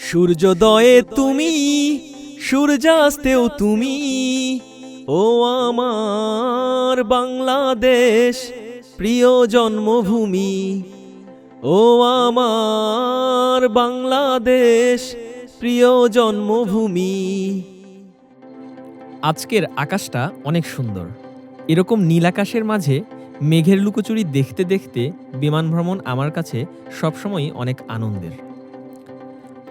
সূর্যোদয়ে তুমি, সূর্যাস্তেও তুমি, ও আমার বাংলাদেশ প্রিয় জন্মভূমি। ও আমার বাংলাদেশ প্রিয় জন্মভূমি। আজকের আকাশটা অনেক সুন্দর। এরকম নীল আকাশের মাঝে মেঘের লুকোচুরি দেখতে দেখতে বিমান ভ্রমণ আমার কাছে সবসময়ই অনেক আনন্দের।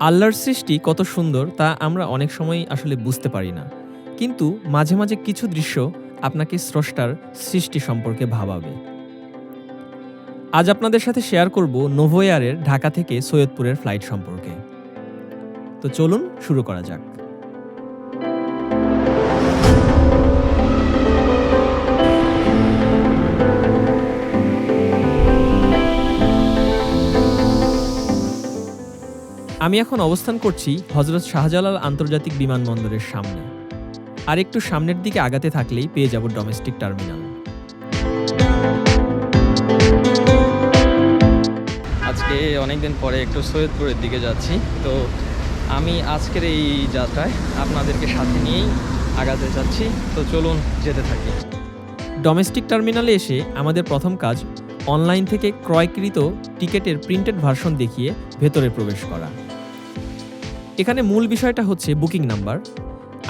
আল্লাহর সৃষ্টি কত সুন্দর তা আমরা অনেক সময় আসলে বুঝতে পারি না, কিন্তু মাঝে মাঝে কিছু দৃশ্য আপনাকে স্রষ্টার সৃষ্টি সম্পর্কে ভাবাবে। আজ আপনাদের সাথে শেয়ার করব নোভো এয়ারের ঢাকা থেকে সৈয়দপুরের ফ্লাইট সম্পর্কে। তো চলুন শুরু করা যাক। আমি এখন অবস্থান করছি হযরত শাহজালাল আন্তর্জাতিক বিমানবন্দরের সামনে। আর একটু সামনের দিকে আগাতে থাকলেই পেয়ে যাব ডোমেস্টিক টার্মিনাল। আজকে অনেকদিন পরে একটু সৈয়দপুরের দিকে যাচ্ছি, তো আমি আজকের এই যাত্রায় আপনাদেরকে সাথে নিয়েই আগাতে যাচ্ছি। তো চলুন যেতে থাকি। ডোমেস্টিক টার্মিনালে এসে আমাদের প্রথম কাজ অনলাইন থেকে ক্রয়কৃত টিকেটের প্রিন্টেড ভার্সন দেখিয়ে ভেতরে প্রবেশ করা। এখানে মূল বিষয়টা হচ্ছে বুকিং নাম্বার।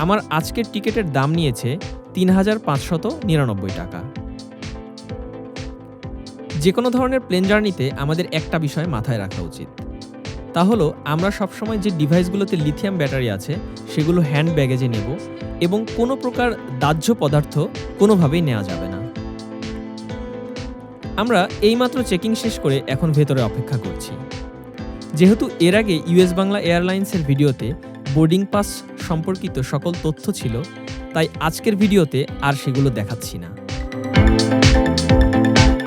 আমার আজকের টিকেটের দাম নিয়েছে ৩,৫৯৯ টাকা। যে কোনো ধরনের প্লেন জার্নিতে আমাদের একটা বিষয় মাথায় রাখা উচিত, তা হলো আমরা সবসময় যে ডিভাইসগুলোতে লিথিয়াম ব্যাটারি আছে সেগুলো হ্যান্ড ব্যাগেজে নেব, এবং কোনো প্রকার দাহ্য পদার্থ কোনোভাবেই নেওয়া যাবে না। আমরা এইমাত্র চেকিং শেষ করে এখন ভেতরে অপেক্ষা করছি। যেহেতু এর আগে ইউএস বাংলা এয়ারলাইন্সের ভিডিওতে বোর্ডিং পাস সম্পর্কিত সকল তথ্য ছিল, তাই আজকের ভিডিওতে আর সেগুলো দেখাচ্ছি না।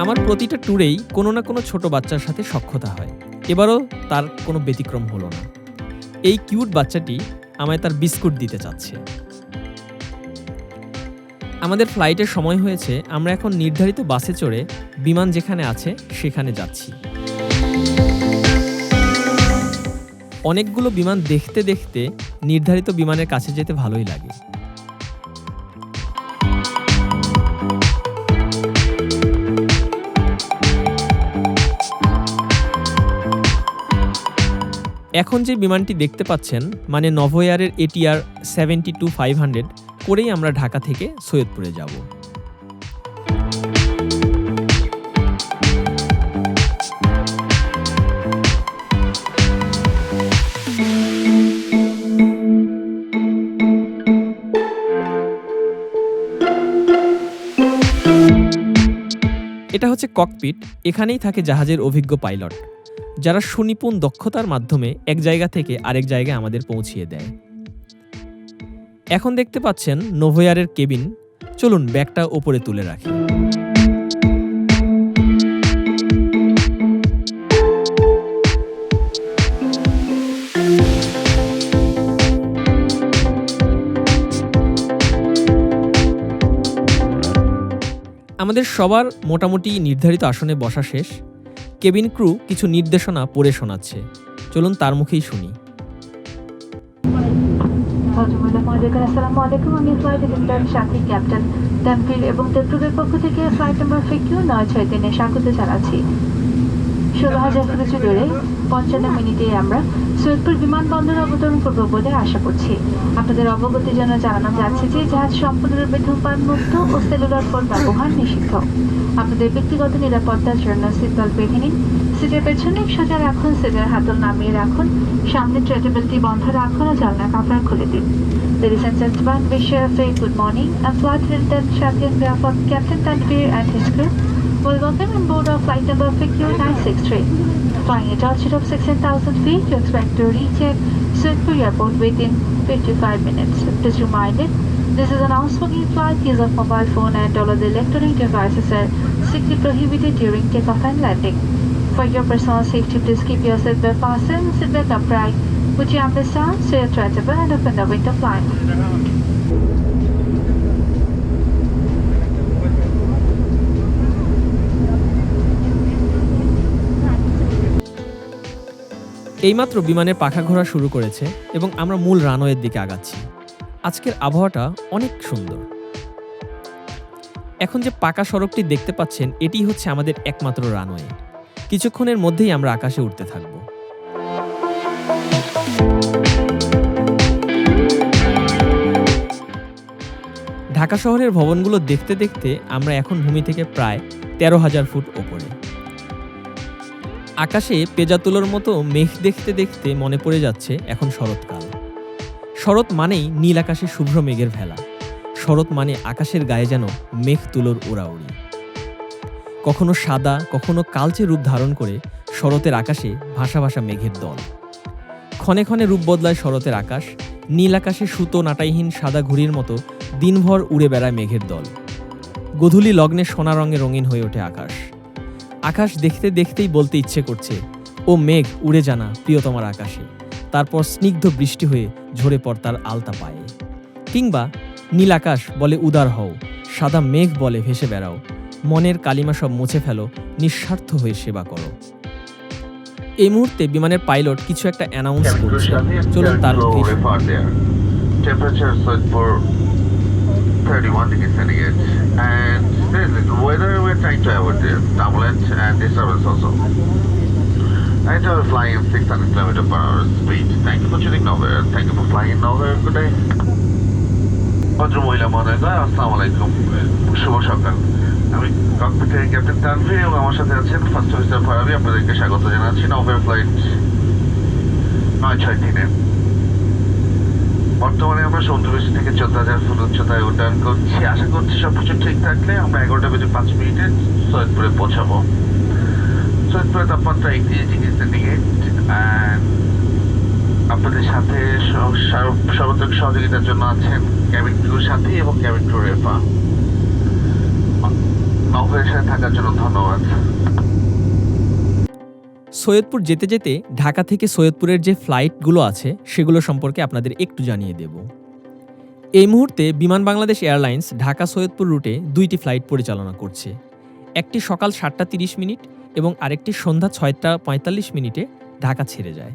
আমার প্রতিটা ট্যুরেই কোনো না কোনো ছোট বাচ্চার সাথে সখ্যতা হয়, এবারও তার কোনো ব্যতিক্রম হলো না। এই কিউট বাচ্চাটি আমায় তার বিস্কুট দিতে চাচ্ছে। আমাদের ফ্লাইটের সময় হয়েছে, আমরা এখন নির্ধারিত বাসে চড়ে বিমান যেখানে আছে সেখানে যাচ্ছি। অনেকগুলো বিমান দেখতে দেখতে নির্ধারিত বিমানের কাছে যেতে ভালোই লাগে। এখন যে বিমানটি দেখতে পাচ্ছেন মানে নোভো এয়ারের ATR 72-500 করেই আমরা ঢাকা থেকে সৈয়দপুরে যাব। এটা হচ্ছে ককপিট। এখানেই থাকে জাহাজের অভিজ্ঞ পাইলট, যারা সুনিপুণ দক্ষতার মাধ্যমে এক জায়গা থেকে আরেক জায়গায় আমাদের পৌঁছিয়ে দেয়। এখন দেখতে পাচ্ছেন নোভো এয়ারের কেবিন। চলুন ব্যাগটা ওপরে তুলে রাখি। আমাদের সবার মোটামুটি নির্ধারিত আসনে বসা শেষ। কেবিন ক্রু কিছু নির্দেশনা পড়ে শোনাচ্ছে, চলুন তার মুখেই শুনি। আসসালামু আলাইকুম, আমি ফ্লাইট অ্যাটেন্ডেন্ট সাথী ক্যাপ্টেন তানভীর এবং টেট্রুবের পক্ষ থেকে ফ্লাইট নাম্বার FQ 963 স্বাগত জানাচ্ছি। 16,000 কিলোমিটার দূরে 55 মিনিটে আমরা সৈয়দপুর বিমানবন্দরে অবতরণ করব বলে আশা করছি। আপনাদের অবগতির জন্য জানানো যাচ্ছে যে জাহাজ সম্পূর্ণরূপে ধূমপান মুক্ত ও সেলুলার ফোন ব্যবহার নিষিদ্ধ। আপনাদের ব্যক্তিগত নিরাপত্তার জন্য সিট বেল্ট বেঁধে নিন। সিটের পেছনে সোজা রাখুন, সিটের হাতল নামিয়ে রাখুন, সামনে ট্রে টেবিলটি বন্ধ রাখুন ও জানলা কাপড় খুলে দিন। Ladies and gentlemen, wish you a very good morning. I'm flight attendant Shakti on behalf of Captain Tanvir and his crew. We welcome on board of flight number FQ 963. Flying at altitude of 16,000 feet, you expect to reach at Sydney Airport within 55 minutes. Please reminded, this is a non-smoking flight. Use of mobile phone and all other electronic devices are strictly prohibited during takeoff and landing. For your personal safety, please keep your seatbelt fastened, seatbelt upright. Would you understand? So your table and open the window blind. এইমাত্র বিমানের পাখা ঘোরা শুরু করেছে এবং আমরা মূল রানওয়ের দিকে আগাচ্ছি। আজকের আবহাওয়াটা অনেক সুন্দর। এখন যে পাকা সড়কটি দেখতে পাচ্ছেন, এটি হচ্ছে আমাদের একমাত্র রানওয়ে। কিছুক্ষণের মধ্যেই আমরা আকাশে উঠতে থাকব। ঢাকা শহরের ভবনগুলো দেখতে দেখতে আমরা এখন ভূমি থেকে প্রায় 13,000 ফুট ওপরে। আকাশে পেঁজা তুলোর মতো মেঘ দেখতে দেখতে মনে পড়ে যাচ্ছে এখন শরৎকাল। শরৎ মানেই নীল আকাশে শুভ্র মেঘের ভেলা। শরৎ মানে আকাশের গায়ে যেন মেঘ তুলোর ওড়াউড়ি। কখনো সাদা, কখনো কালচে রূপ ধারণ করে শরতের আকাশে ভাসা ভাসা মেঘের দল। ক্ষণে ক্ষণে রূপ বদলায় শরতের আকাশ। নীল আকাশে সুতো নাটাইহীন সাদা ঘুড়ির মতো দিনভর উড়ে বেড়ায় মেঘের দল। গোধূলি লগ্নে সোনা রঙে রঙিন হয়ে ওঠে আকাশ। আকাশ দেখতে দেখতেই বলতে ইচ্ছে করছে, ও মেঘ উড়ে জানা প্রিয়তমার আকাশে। তারপর স্নিগ্ধ বৃষ্টি হয়ে ঝরে পড় তার আলতা পায়ে। কিংবা নীল আকাশ বলে উদার হও, সাদা মেঘ বলে ভেসে বেড়াও, মনের কালিমা সব মুছে ফেলো, নিঃস্বার্থ হয়ে সেবা করো। এই মুহূর্তে বিমানের পাইলট কিছু একটা অ্যানাউন্স করছে, চলুন তার মুখেই শুনি। Temperature set for 31 degrees centigrade, and there is little weather. We're trying to avoid the turbulence and disturbance also. And we're flying 600 km/h speed. Thank you for choosing Nowhere. Thank you for flying Nowhere. Good day. ভদ্র মহিলা মহোদয়গণ, আসসালামু আলাইকুম, শুভ সকাল। আমি ককপিটের captain Tanvir এবং আমার সাথে আছেন ফার্স্ট অফিসার ফারাবি। আপনাদেরকে স্বাগত জানাচ্ছি নভের ফ্লাইট 963-এ। বর্তমানে আমরা সমুদ্রবেশি থেকে 14,000 ফুট উচ্চতায় উড্ডয়ন করছি। আশা করছি সবকিছু ঠিক থাকলে আমরা 11:05 সৈয়দপুরে পৌঁছাবো। সৈয়দপুরের তাপমাত্রা 31 ডিগ্রি সেন্টিগ্রেড। আপনাদের সাথে সর্বাত্মক সহযোগিতার জন্য আছেন ক্যাবিন ক্রুর সাথী এবং ক্যাবিন ক্রু রেফা। নভের সাথে থাকার জন্য ধন্যবাদ। সৈয়দপুর যেতে যেতে ঢাকা থেকে সৈয়দপুরের যে ফ্লাইটগুলো আছে সেগুলো সম্পর্কে আপনাদের একটু জানিয়ে দেব। এই মুহূর্তে বিমান বাংলাদেশ এয়ারলাইন্স ঢাকা সৈয়দপুর রুটে 2টি ফ্লাইট পরিচালনা করছে। একটি সকাল 7:30 এবং আরেকটি সন্ধ্যা 6:45 ঢাকা ছেড়ে যায়।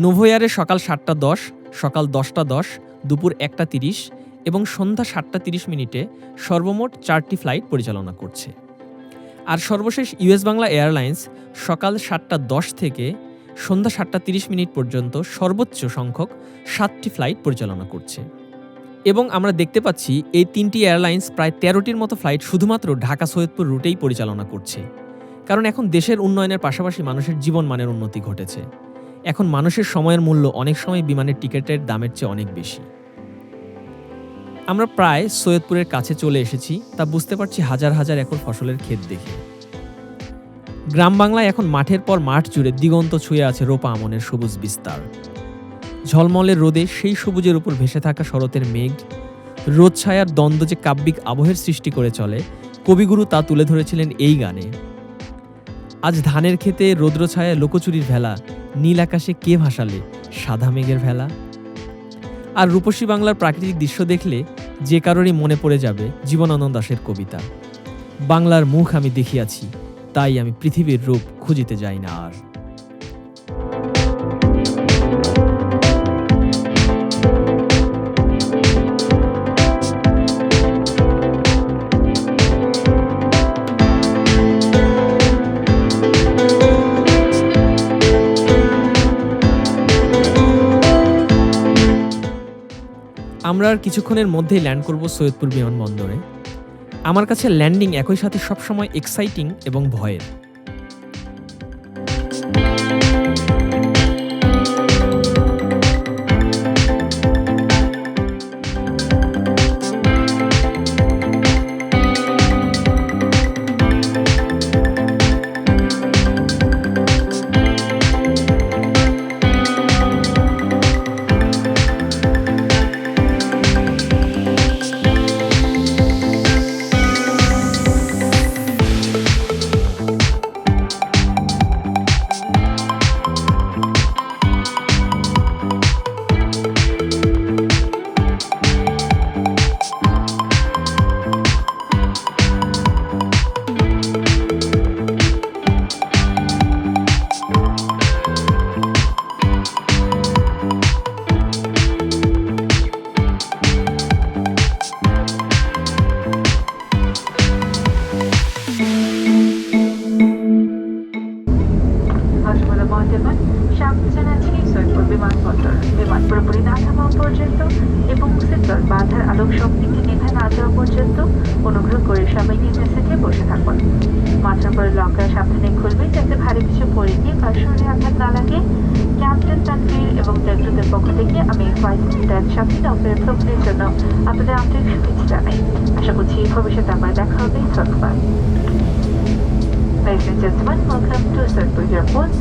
নোভো এয়ারের সকাল 7:10, সকাল 10:10, দুপুর 1:30 এবং সন্ধ্যা 7:30 সর্বমোট 4টি ফ্লাইট পরিচালনা করছে। আর সর্বশেষ ইউএস বাংলা এয়ারলাইন্স সকাল 7:10 থেকে সন্ধ্যা 7:30 পর্যন্ত সর্বোচ্চ সংখ্যক 7টি ফ্লাইট পরিচালনা করছে। এবং আমরা দেখতে পাচ্ছি এই 3টি এয়ারলাইন্স প্রায় 13টির মতো ফ্লাইট শুধুমাত্র ঢাকা সৈয়দপুর রুটেই পরিচালনা করছে। কারণ এখন দেশের উন্নয়নের পাশাপাশি মানুষের জীবন মানের উন্নতি ঘটেছে। এখন মানুষের সময়ের মূল্য অনেক সময় বিমানের টিকিটের দামের চেয়ে অনেক বেশি। আমরা প্রায় সৈয়দপুরের কাছে চলে এসেছি, তা বুঝতে পারছি হাজার হাজার একর ফসলের ক্ষেত দেখে। গ্রাম বাংলায় এখন মাঠের পর মাঠ জুড়ে দিগন্ত ছুঁয়ে আছে রোপা আমনের সবুজ বিস্তার। ঝলমলের রোদে সেই সবুজের উপর ভেসে থাকা শরতের মেঘ, রোদ ছায়ার দ্বন্দ্ব যে কাব্যিক আবহের সৃষ্টি করে চলে, কবিগুরু তা তুলে ধরেছিলেন এই গানে। আজ ধানের ক্ষেতে রৌদ্র ছায়া লোকচুরির ভেলা, নীল আকাশে কে ভাসালে সাদা মেঘের ভেলা। আর রূপসী বাংলার প্রাকৃতিক দৃশ্য দেখলে যে কারোরই মনে পড়ে যাবে জীবনানন্দ দাশের কবিতা, বাংলার মুখ আমি দেখিয়াছি, তাই আমি পৃথিবীর রূপ খুঁজিতে যাই না আর। আমরা আর কিছুক্ষণের মধ্যেই ল্যান্ড করব সৈয়দপুর বিমানবন্দরে। আমার কাছে ল্যান্ডিং একই সাথে সবসময় এক্সাইটিং এবং ভয়ের। বিমানবন্দর। বিমান পুরোপুরি না থামা পর্যন্ত এবং সিটবেল্ট বাঁধার আলোক শক্তিটি নেভে না যাওয়া পর্যন্ত অনুগ্রহ করে সবাই নিজের সিটে বসে থাকুন। মাথার পরে লঙ্কা সাবধানে খুলবে যাতে ভারী কিছু পড়ে গিয়ে কার শরীরে আঘাত না লাগে। ক্যাপ্টেন তানভীর এবং দেবদূতের পক্ষ থেকে আমি ফ্লাইট অ্যাটেন্ডেন্ট সাথী নভের ভ্রমণের জন্য আপনাদের আন্তরিক শুভেচ্ছা জানাই। আশা করছি ভবিষ্যতে আবার দেখা হবে। ধন্যবাদ। Ladies and gentlemen, welcome to Sirpur Airport.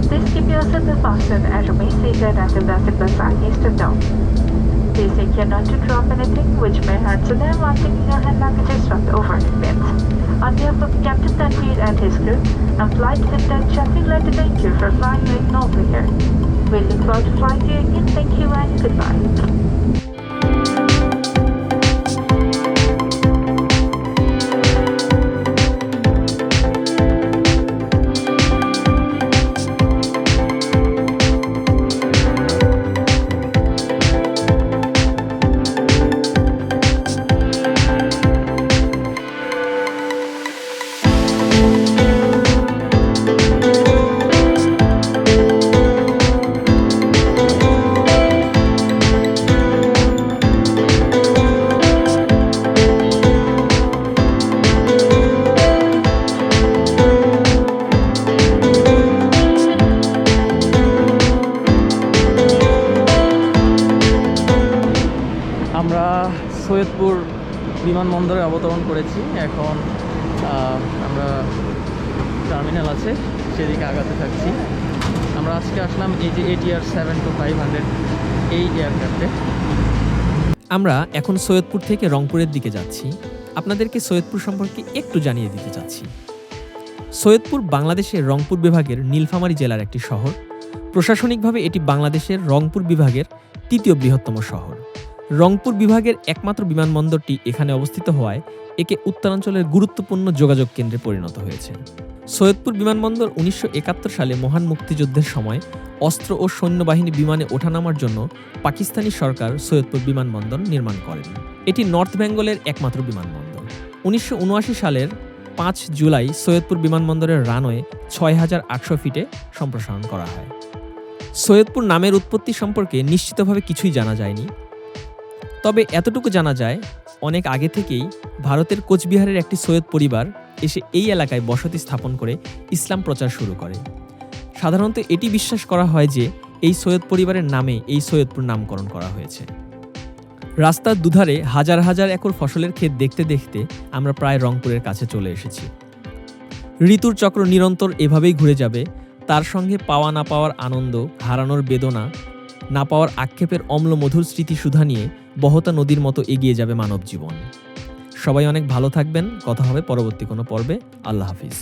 Please keep your seatbelt fastened and remain seated until the seatbelt sign is turned down. Please take care not to drop anything which may hurt to them while taking your hand luggages from the overhead bins. On behalf of Captain Tanveer and his crew, and flight attendant Shafi, would like to thank you for flying with Norway here. We look forward to flying you again. Thank you and goodbye. আমরা সৈয়দপুর বিমানবন্দরে অবতরণ করেছি। এখন আমরা terminal আছে সেদিকে আগাতে থাকছি। আমরা আজকে আসলাম এই যে ATR 7-500 এই এয়ারক্রাফটে। আমরা এখন সৈয়দপুর থেকে রংপুরের দিকে যাচ্ছি। আপনাদেরকে সৈয়দপুর সম্পর্কে একটু জানিয়ে দিতে চাচ্ছি। সৈয়দপুর বাংলাদেশের রংপুর বিভাগের নীলফামারী জেলার একটি শহর। প্রশাসনিকভাবে এটি বাংলাদেশের রংপুর বিভাগের তৃতীয় বৃহত্তম শহর। রংপুর বিভাগের একমাত্র বিমানবন্দরটি এখানে অবস্থিত হওয়ায় একে উত্তরাঞ্চলের গুরুত্বপূর্ণ যোগাযোগ কেন্দ্রে পরিণত হয়েছে। সৈয়দপুর বিমানবন্দর 1971 সালে মহান মুক্তিযুদ্ধের সময় অস্ত্র ও সৈন্যবাহিনী বিমানে ওঠানামার জন্য পাকিস্তানি সরকার সৈয়দপুর বিমানবন্দর নির্মাণ করেন। এটি নর্থ বেঙ্গলের একমাত্র বিমানবন্দর। 1979 সালের 5 জুলাই সৈয়দপুর বিমানবন্দরের রানওয়ে 6800 ফিটে সম্প্রসারণ করা হয়। সৈয়দপুর নামের উৎপত্তি সম্পর্কে নিশ্চিতভাবে কিছুই জানা যায়নি, তবে এতটুকু জানা যায় অনেক আগে থেকেই ভারতের কোচবিহারের একটি সৈয়দ পরিবার এসে এই এলাকায় বসতি স্থাপন করে ইসলাম প্রচার শুরু করে। সাধারণত এটি বিশ্বাস করা হয় যে এই সৈয়দ পরিবারের নামে এই সৈয়দপুর নামকরণ করা হয়েছে। রাস্তার দুধারে হাজার হাজার একর ফসলের ক্ষেত দেখতে দেখতে আমরা প্রায় রংপুরের কাছে চলে এসেছি। ঋতুর চক্র নিরন্তর এভাবেই ঘুরে যাবে, তার সঙ্গে পাওয়া না পাওয়ার আনন্দ, হারানোর বেদনা, না পাওয়ার আক্ষেপের অম্ল মধুর স্মৃতিসুধা নিয়ে বহতা নদীর মতো এগিয়ে যাবে মানব জীবন। সবাই অনেক ভালো থাকবেন। কথা হবে পরবর্তী কোনো পর্বে। আল্লাহ হাফিজ।